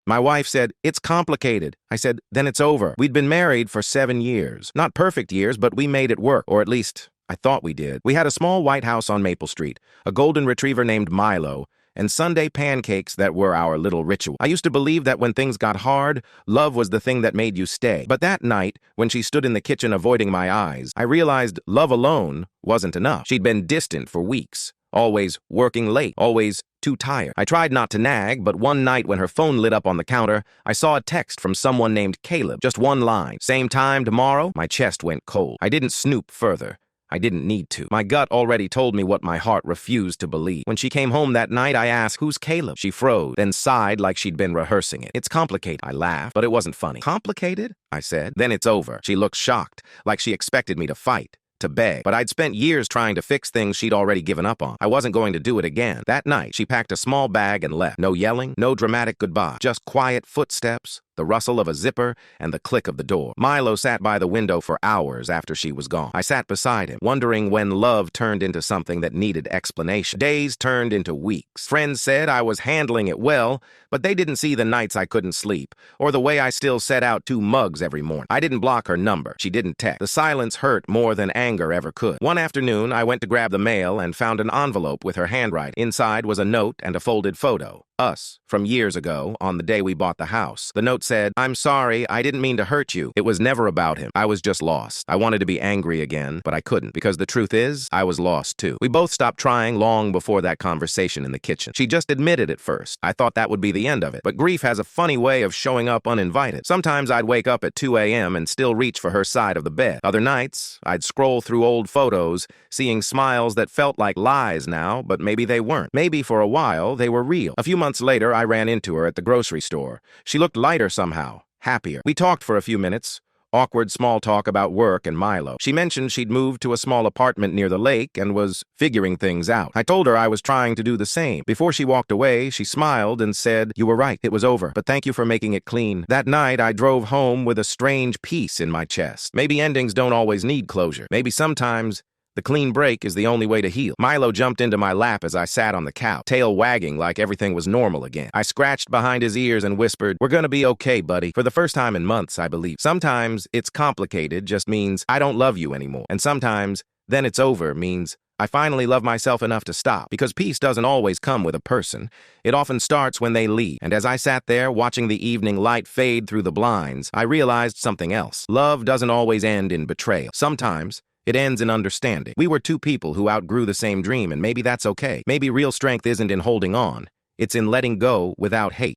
My wife said, "It's complicated." I said, "Then it's over." We'd been married for 7 years. Not perfect years, but we made it work, or at least I thought we did. We had a small white house on Maple Street, a golden retriever named Milo, and Sunday pancakes that were our little ritual. I used to believe that when things got hard, love was the thing that made you stay. But that night, when she stood in the kitchen avoiding my eyes, I realized love alone wasn't enough. She'd been distant for weeks, always working late, always too tired. I tried not to nag, but one night when her phone lit up on the counter, I saw a text from someone named Caleb. Just one line. "Same time tomorrow?" My chest went cold. I didn't snoop further. I didn't need to. My gut already told me what my heart refused to believe. When she came home that night, I asked, "Who's Caleb?" She froze, then sighed like she'd been rehearsing it. "It's complicated." I laughed, but it wasn't funny. "Complicated?" I said. "Then it's over." She looked shocked, like she expected me to fight, to beg. But I'd spent years trying to fix things she'd already given up on. I wasn't going to do it again. That night, she packed a small bag and left. No yelling, no dramatic goodbye, just quiet footsteps, the rustle of a zipper, and the click of the door. Milo sat by the window for hours after she was gone. I sat beside him, wondering when love turned into something that needed explanation. Days turned into weeks. Friends said I was handling it well, but they didn't see the nights I couldn't sleep, or the way I still set out 2 mugs every morning. I didn't block her number. She didn't text. The silence hurt more than anger ever could. One afternoon, I went to grab the mail and found an envelope with her handwriting. Inside was a note and a folded photo. Us, from years ago, on the day we bought the house. The note said, "I'm sorry, I didn't mean to hurt you." It was never about him. I was just lost. I wanted to be angry again, but I couldn't, because the truth is, I was lost too. We both stopped trying long before that conversation in the kitchen. She just admitted it first. I thought that would be the end of it. But grief has a funny way of showing up uninvited. Sometimes I'd wake up at 2 a.m. and still reach for her side of the bed. Other nights, I'd scroll through old photos, seeing smiles that felt like lies now, but maybe they weren't. Maybe for a while, they were real. A few months later, I ran into her at the grocery store. She looked lighter somehow, happier. We talked for a few minutes, awkward small talk about work and Milo. She mentioned she'd moved to a small apartment near the lake and was figuring things out. I told her I was trying to do the same. Before she walked away, she smiled and said, "You were right, it was over, but thank you for making it clean." That night, I drove home with a strange peace in my chest. Maybe endings don't always need closure. Maybe sometimes the clean break is the only way to heal. Milo jumped into my lap as I sat on the couch, tail wagging like everything was normal again. I scratched behind his ears and whispered, "We're gonna be okay, buddy." For the first time in months, I believe. Sometimes "it's complicated" just means I don't love you anymore. And sometimes "then it's over" means I finally love myself enough to stop. Because peace doesn't always come with a person. It often starts when they leave. And as I sat there watching the evening light fade through the blinds, I realized something else. Love doesn't always end in betrayal. Sometimes it ends in understanding. We were 2 people who outgrew the same dream, and maybe that's okay. Maybe real strength isn't in holding on. It's in letting go without hate.